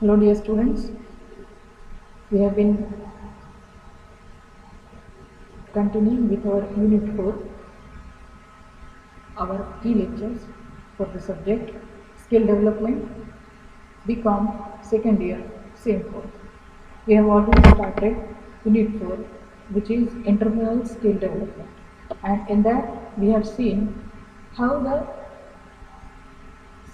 Hello dear students, we have been continuing with our unit 4, our key lectures for the subject skill development, BCom second year, same course. We have already started unit 4, which is entrepreneurial skill development, and in that we have seen how the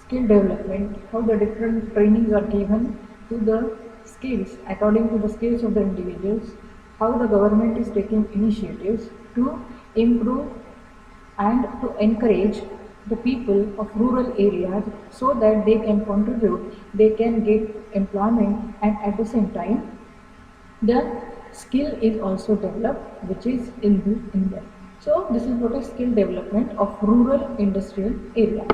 skill development, how the different trainings are given to the skills according to the skills of the individuals, how the government is taking initiatives to improve and to encourage the people of rural areas so that they can contribute, they can get employment, and at the same time the skill is also developed which is inbuilt in them. So this is what is skill development of rural industrial area.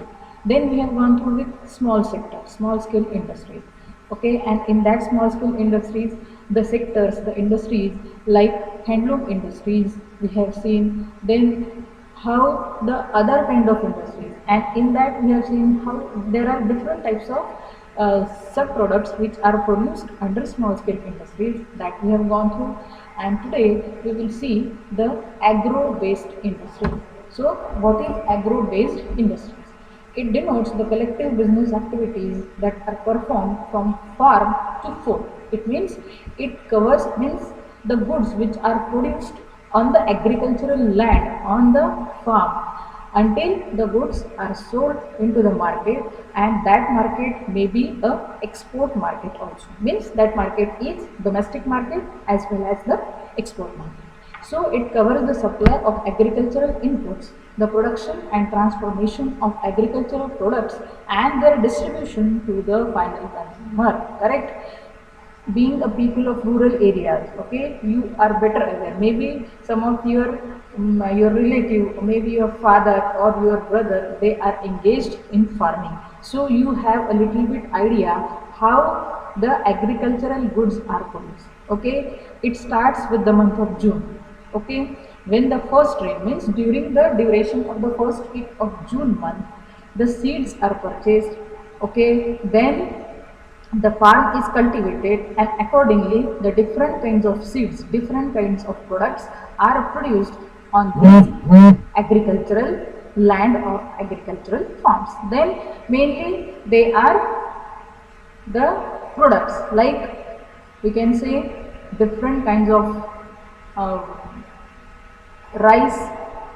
Then we have gone through with small sector, small scale industries. Okay, and in that small scale industries, the sectors, the industries like handloom industries we have seen. Then how the other kind of industries, and in that we have seen how there are different types of sub-products which are produced under small-scale industries that we have gone through, and today we will see the agro-based industry. So, what is agro-based industries? It denotes the collective business activities that are performed from farm to fork. It means it covers means the goods which are produced on the agricultural land on the farm until the goods are sold into the market, and that market may be a export market also, means that market is domestic market as well as the export market. So it covers the supply of agricultural inputs, the production and transformation of agricultural products, and their distribution to the final consumer. Correct? Being a people of rural areas, okay, you are better aware. Maybe some of your relative, or maybe your father or your brother, they are engaged in farming, so you have a little bit idea how the agricultural goods are produced. Okay, it starts with the month of June. Okay, when the first rain, means during the duration of the first week of June month, the seeds are purchased. Okay, then the farm is cultivated, and accordingly the different kinds of seeds, different kinds of products are produced on these agricultural land or agricultural farms. Then mainly they are the products like, we can say, different kinds of uh, rice,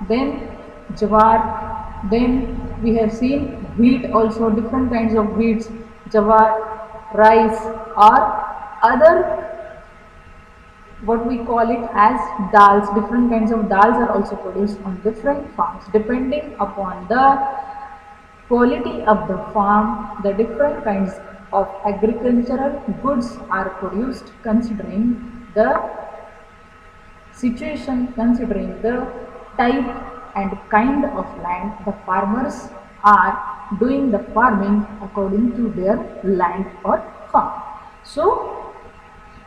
then jawar, then we have seen wheat also, different kinds of wheats, jawar, rice, or other, what we call it as dals. Different kinds of dals are also produced on different farms. Depending upon the quality of the farm, the different kinds of agricultural goods are produced considering the situation, considering the type and kind of land the farmers are doing the farming according to their land or farm. So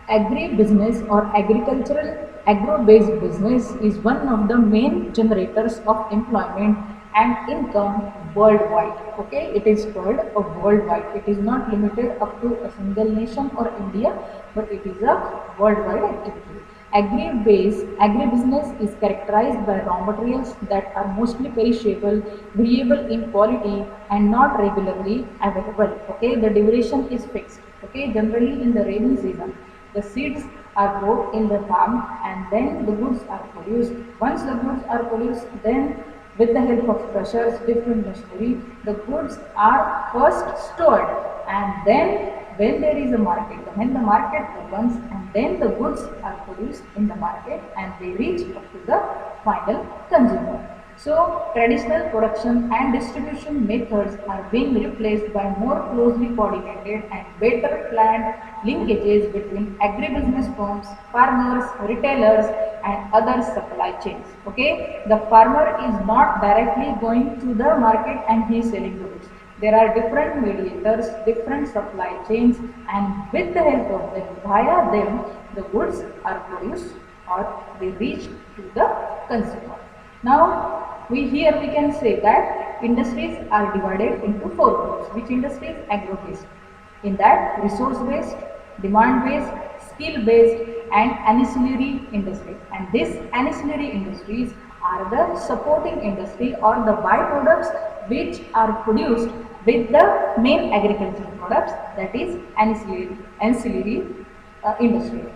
agri-business or agro-based business is one of the main generators of employment and income worldwide. Okay, it is called a worldwide. It is not limited up to a single nation or India, but it is a worldwide activity. Agribusiness is characterized by raw materials that are mostly perishable, variable in quality, and not regularly available. Okay, the duration is fixed. Okay, generally in the rainy season, the seeds are brought in the farm, and then the goods are produced. Once the goods are produced, then with the help of crushers, different machinery, the goods are first stored, and then when there is a market, when the market opens, and then the goods are produced in the market and they reach up to the final consumer. So, traditional production and distribution methods are being replaced by more closely coordinated and better planned linkages between agribusiness firms, farmers, retailers, and other supply chains. Okay, the farmer is not directly going to the market and he is selling the goods. There are different mediators, different supply chains, and with the help of them, via them, the goods are produced or they reach to the consumer. Now, we can say that industries are divided into four groups. Which industries? Agro-based. In that, resource based, demand based, skill based, and ancillary industries. And these ancillary industries are the supporting industry or the byproducts which are produced with the main agricultural products, that is ancillary industry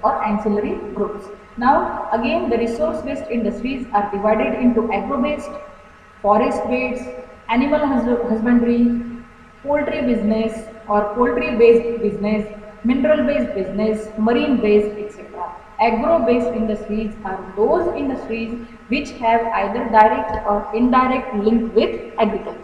or ancillary groups. Now again, the resource based industries are divided into agro based, forest based, animal husbandry, poultry business or poultry based business, mineral based business, marine based, etc. Agro based industries are those industries which have either direct or indirect link with agriculture.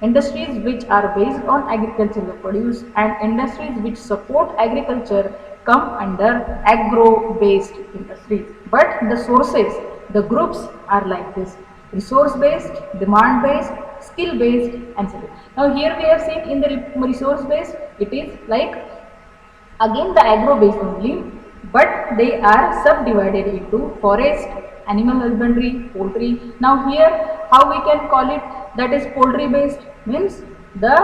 Industries which are based on agricultural produce and industries which support agriculture come under agro-based industries. But the sources, the groups are like this: resource-based, demand-based, skill-based, and so on. Now here we have seen in the resource-based, it is like again the agro-based only, but they are subdivided into forest, animal husbandry, poultry. Now here how we can call it, that is poultry based, means the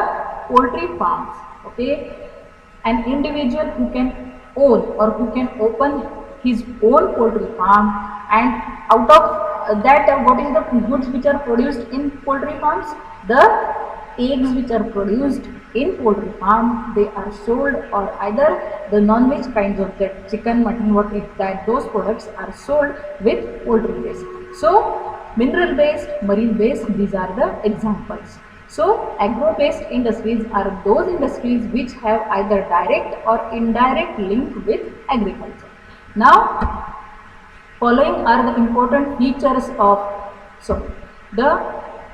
poultry farms. Okay, an individual who can own or who can open his own poultry farm, and out of that what is the goods which are produced in poultry farms? The eggs which are produced in poultry farm, they are sold, or either the non-veg kinds of that chicken, mutton, what is that, those products are sold with poultry base. So mineral based, marine based, these are the examples. So agro based industries are those industries which have either direct or indirect link with agriculture. Now following are the important features of the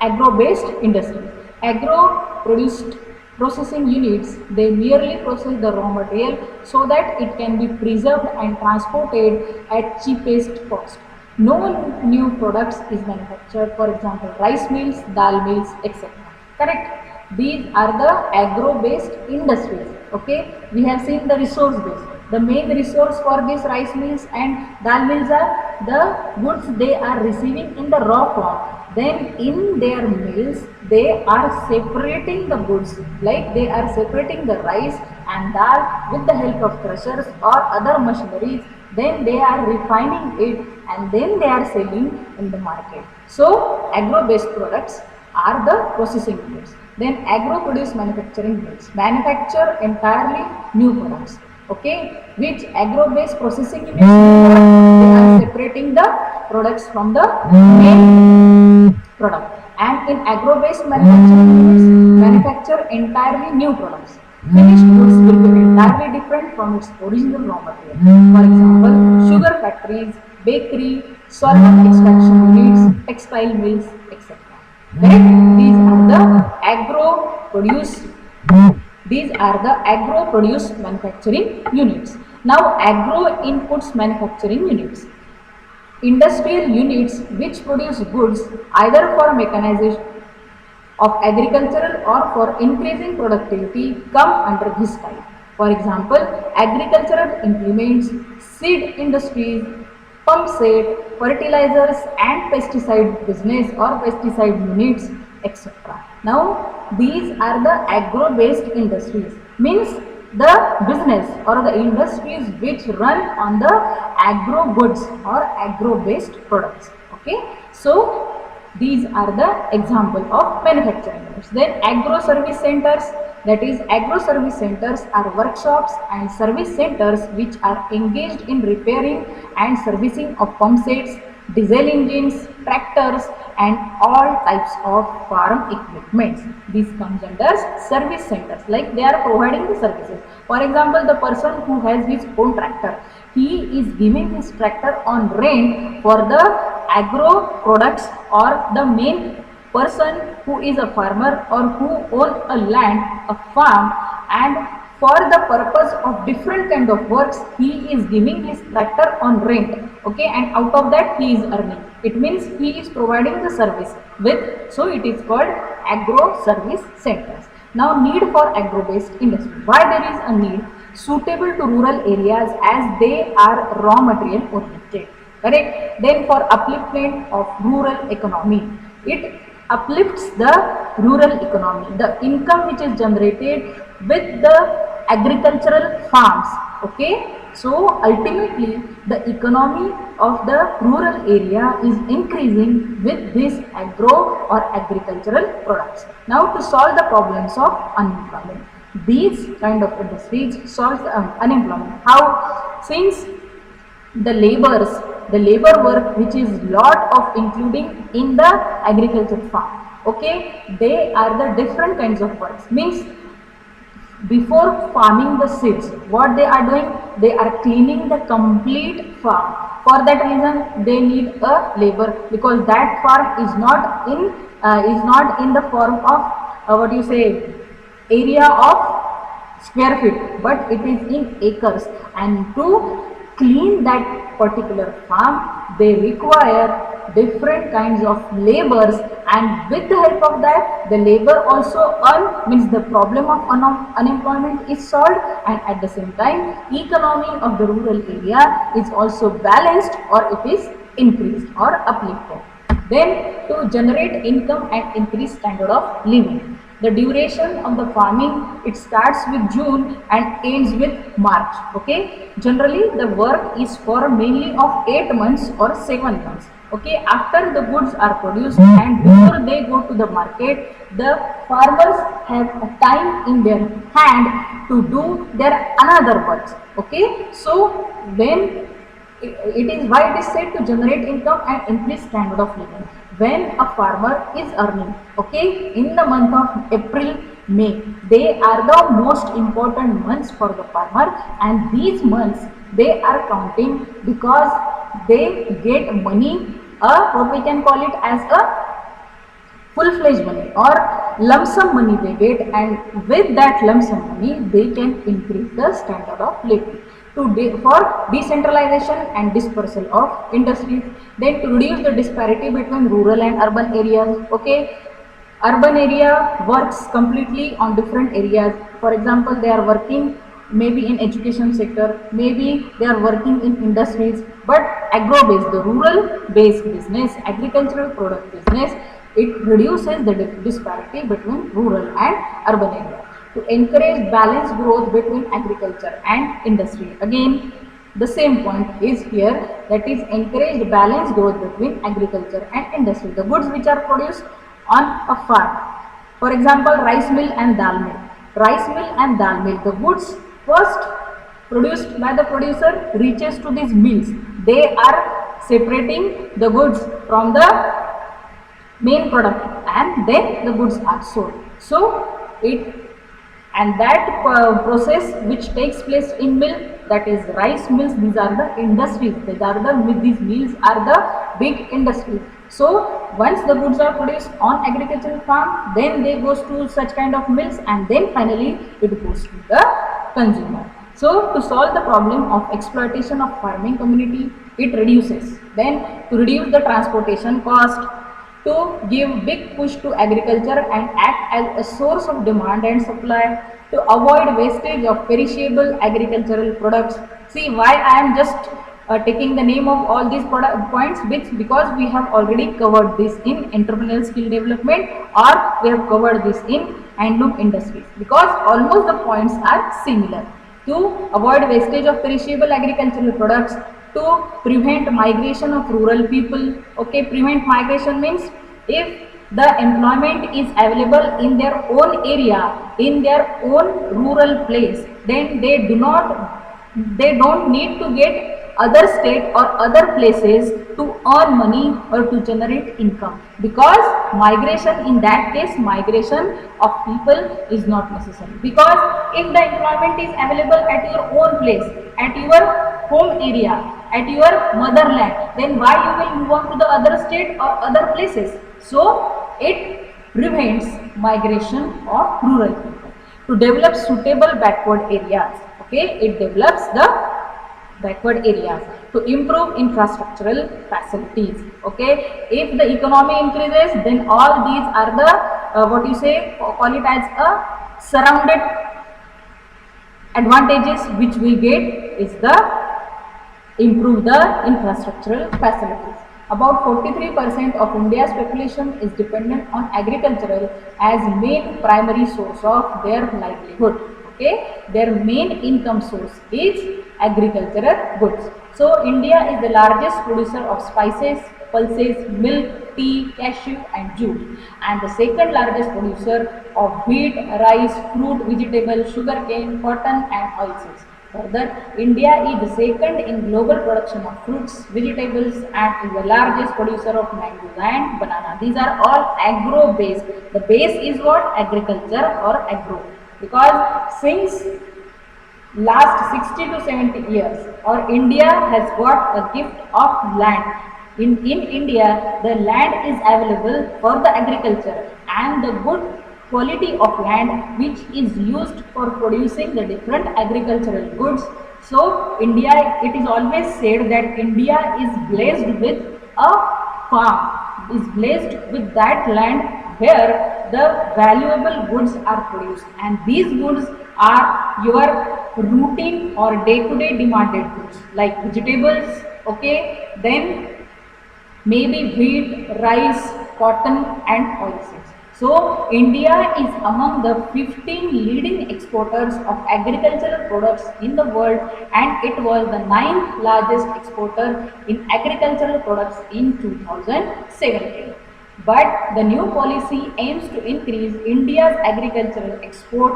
agro-based industry. Agro-produced processing units, they merely process the raw material so that it can be preserved and transported at cheapest cost. No new products is manufactured, for example, rice mills, dal mills, etc. Correct? These are the agro-based industries. Okay, we have seen the resource-based. The main resource for these rice mills and dal mills are the goods they are receiving in the raw form. Then in their mills, they are separating the goods, like they are separating the rice and dal with the help of crushers or other machineries. Then they are refining it and then they are selling in the market. So agro-based products are the processing units. Then agro-produce manufacturing units manufacture entirely new products. Okay, which agro-based processing units do? They are separating the products from the main product. And in agro-based manufacturing units manufacture entirely new products. Finished goods will be entirely different from its original raw material. For example, sugar factories, bakery, solvent extraction units, textile mills, etc. Correct? These are the agro-produce manufacturing units. Now, agro-inputs manufacturing units. Industrial units which produce goods either for mechanization of agricultural or for increasing productivity come under this type. For example, agricultural implements, seed industries, pump set, fertilizers and pesticide business or pesticide units, etc. Now, these are the agro-based industries, means the business or the industries which run on the agro goods or agro-based products. Okay, so these are the example of manufacturing units. Then agro service centers, that is agro service centers are workshops and service centers which are engaged in repairing and servicing of pump sets, diesel engines, tractors and all types of farm equipments. This comes under service centers, like they are providing the services. For example, the person who has his own tractor, he is giving his tractor on rent for the agro products, or the main person who is a farmer or who owns a land, a farm, and for the purpose of different kind of works he is giving his tractor on rent. Okay, and out of that he is earning. It means he is providing the service with, so it is called agro service centers. Now, need for agro based industry. Why there is a need? Suitable to rural areas as they are raw material oriented. Correct? Then for upliftment of rural economy, it uplifts the rural economy. The income which is generated with the agricultural farms. Okay, so ultimately the economy of the rural area is increasing with these agro or agricultural products. Now to solve the problems of unemployment, these kind of industries solve unemployment. How? Since the labors, the labor work which is lot of including in the agriculture farm, okay, they are the different kinds of works. Means before farming the seeds, what they are doing, they are cleaning the complete farm. For that reason they need a labor, because that farm is not in the form of what you say area of square feet, but it is in acres. And to clean that particular farm, they require different kinds of labors, and with the help of that the labor also earn, means the problem of unemployment is solved, and at the same time economy of the rural area is also balanced, or it is increased or uplifted. Then to generate income and increase standard of living, the duration of the farming, it starts with June and ends with March. Okay, generally the work is for mainly of 8 months or 7 months. Okay, after the goods are produced and before they go to the market, the farmers have a time in their hand to do their another works. Okay, so when it is why it is said to generate income and increase standard of living. When a farmer is earning, okay, in the month of April, May, they are the most important months for the farmer, and these months they are counting because they get money, what we can call it as a full-fledged money or lump sum money they get, and with that lump sum money they can increase the standard of living for decentralization and dispersal of industries, then to reduce the disparity between rural and urban areas. Okay, urban area works completely on different areas. For example, they are working maybe in education sector, maybe they are working in industries, but agro based, the rural based business, agricultural product business, it reduces the disparity between rural and urban area. To encourage balanced growth between agriculture and industry, again the same point is here, that is encourage balanced growth between agriculture and industry. The goods which are produced on a farm, for example rice mill and dal mill. Rice mill and dal mill, the goods first produced by the producer reaches to these mills. They are separating the goods from the main product, and then the goods are sold. So it, and that process which takes place in mill, that is rice mills, these are the industries, these mills are the big industries. So once the goods are produced on agricultural farm, then they goes to such kind of mills, and then finally it goes to the consumer. So to solve the problem of exploitation of farming community, it reduces, then to reduce the transportation cost, to give big push to agriculture and act as a source of demand and supply, to avoid wastage of perishable agricultural products. See why I am just taking the name of all these points, because we have already covered this in entrepreneurial skill development, or we have covered this in handloom industries, because almost the points are similar. To avoid wastage of perishable agricultural products, to prevent migration of rural people. Okay, prevent migration means if the employment is available in their own area, in their own rural place, then they don't need to get other state or other places to earn money or to generate income, because migration, in that case migration of people is not necessary, because if the employment is available at your own place, at your home area, at your motherland, then why you will move on to the other state or other places? So it prevents migration of rural people. To develop suitable backward areas, okay, it develops the backward areas. To improve infrastructural facilities, okay, if the economy increases, then all these are the what you say, call it as a surrounded advantages which we get is the improve the infrastructural facilities. About 43% of India's population is dependent on agricultural as main primary source of their livelihood. Okay, their main income source is agricultural goods. So India is the largest producer of spices, pulses, milk, tea, cashew and jute, and the second largest producer of wheat, rice, fruit, vegetable, sugarcane, cotton and oilseeds. Further, India is the second in global production of fruits, vegetables and is the largest producer of mangoes and banana. These are all agro-based. The base is what? Agriculture or agro. Because since last 60 to 70 years, our India has got a gift of land. In India, the land is available for the agriculture and the good quality of land which is used for producing the different agricultural goods. So India, it is always said that India is blessed with a farm, is blessed with that land where the valuable goods are produced, and these goods are your routine or day-to-day demanded goods like vegetables, okay, then maybe wheat, rice, cotton and oilseeds. So India is among the 15 leading exporters of agricultural products in the world, and it was the 9th largest exporter in agricultural products in 2017. But the new policy aims to increase India's agricultural export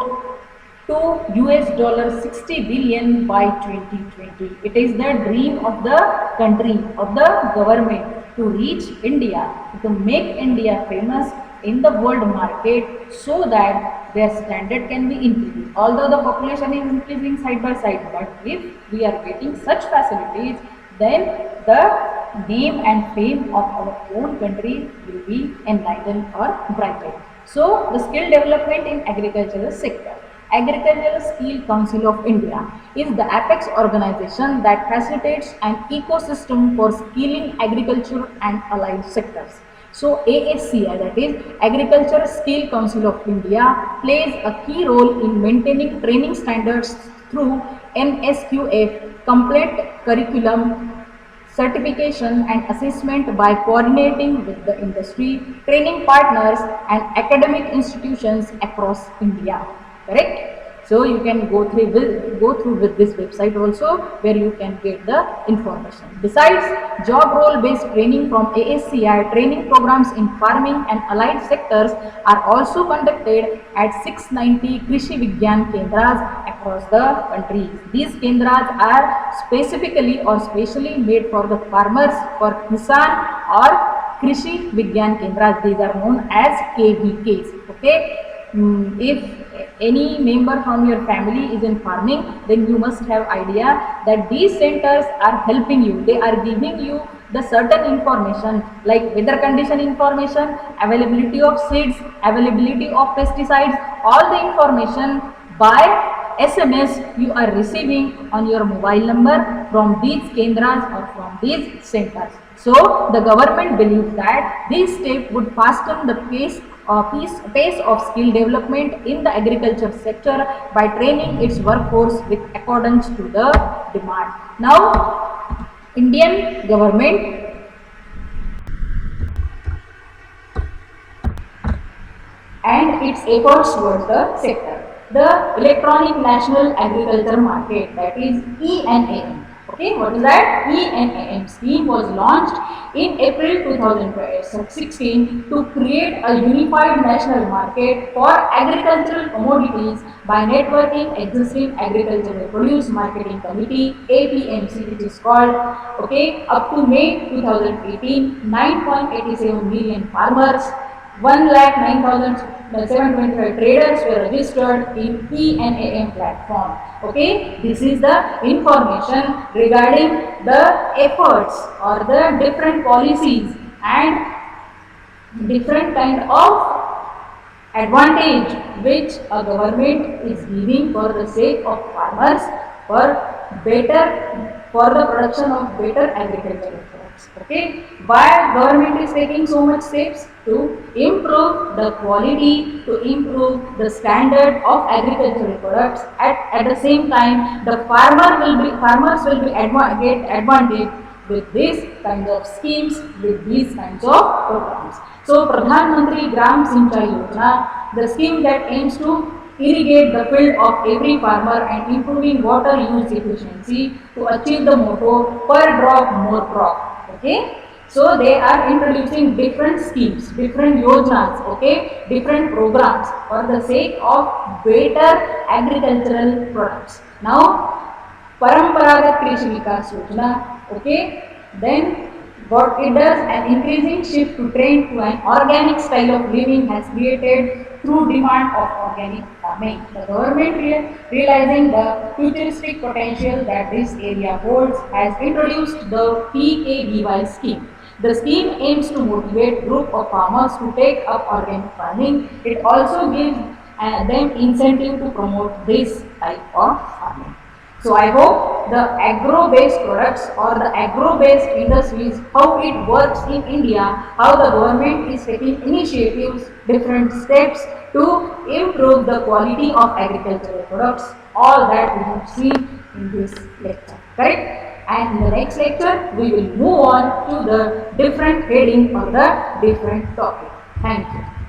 to $60 billion by 2020. It is the dream of the country, of the government, to reach India, to make India famous in the world market so that their standard can be increased. Although the population is increasing side by side, but if we are getting such facilities, then the name and fame of our own country will be enlightened or brightened. So, the skill development in agricultural sector. Agricultural Skill Council of India is the apex organization that facilitates an ecosystem for skilling agriculture and allied sectors. So ASCI, that is Agriculture Skill Council of India, plays a key role in maintaining training standards through NSQF, complete curriculum, certification and assessment by coordinating with the industry, training partners and academic institutions across India. Correct? So you can go through with this website also, where you can get the information. Besides job role based training from ASCI, training programs in farming and allied sectors are also conducted at 690 Krishi Vigyan Kendras across the country. These Kendras are specifically or specially made for the farmers, for Kisan or Krishi Vigyan Kendras. These are known as KVKs. Okay. If any member from your family is in farming, then you must have idea that these centers are helping you. They are giving you the certain information like weather condition information, availability of seeds, availability of pesticides, all the information by SMS you are receiving on your mobile number from these kendras or from these centers. So the government believes that this step would fasten the pace of skill development in the agriculture sector by training its workforce with accordance to the demand. Now, Indian government and its efforts towards the sector. The Electronic National Agriculture Market, that is ENAM. Okay, what is that? ENAM scheme was launched in April 2016 to create a unified national market for agricultural commodities by networking existing agricultural produce marketing committee APMC, which is called. Okay, up to May 2018, 9.87 million farmers, 1,09,725 traders were registered in ENAM platform. Okay, this is the information regarding the efforts or the different policies and different kind of advantage which a government is giving for the sake of farmers for the production of better agricultural products. Okay, why government is taking so much steps? To improve the quality, to improve the standard of agricultural products. At the same time, the farmers will get advantage with these kinds of schemes, with these kinds of programs. So Pradhan Mantri Gram Sinchai Yojana, the scheme that aims to irrigate the field of every farmer and improving water use efficiency to achieve the motto per drop more crop. Okay. So they are introducing different schemes, different yojanas, okay, different programs for the sake of better agricultural products. Now, Paramparagat Krishi Vikas Yojana, okay, then what it does, an increasing shift to trend to an organic style of living has created through demand of organic farming. The government realizing the futuristic potential that this area holds has introduced the PKBY scheme. The scheme aims to motivate group of farmers to take up organic farming. It also gives them incentive to promote this type of farming. So I hope the agro-based products or the agro-based industries, how it works in India, how the government is taking initiatives, different steps to improve the quality of agricultural products, all that we have seen in this lecture, correct? And in the next lecture, we will move on to the different heading or the different topic. Thank you.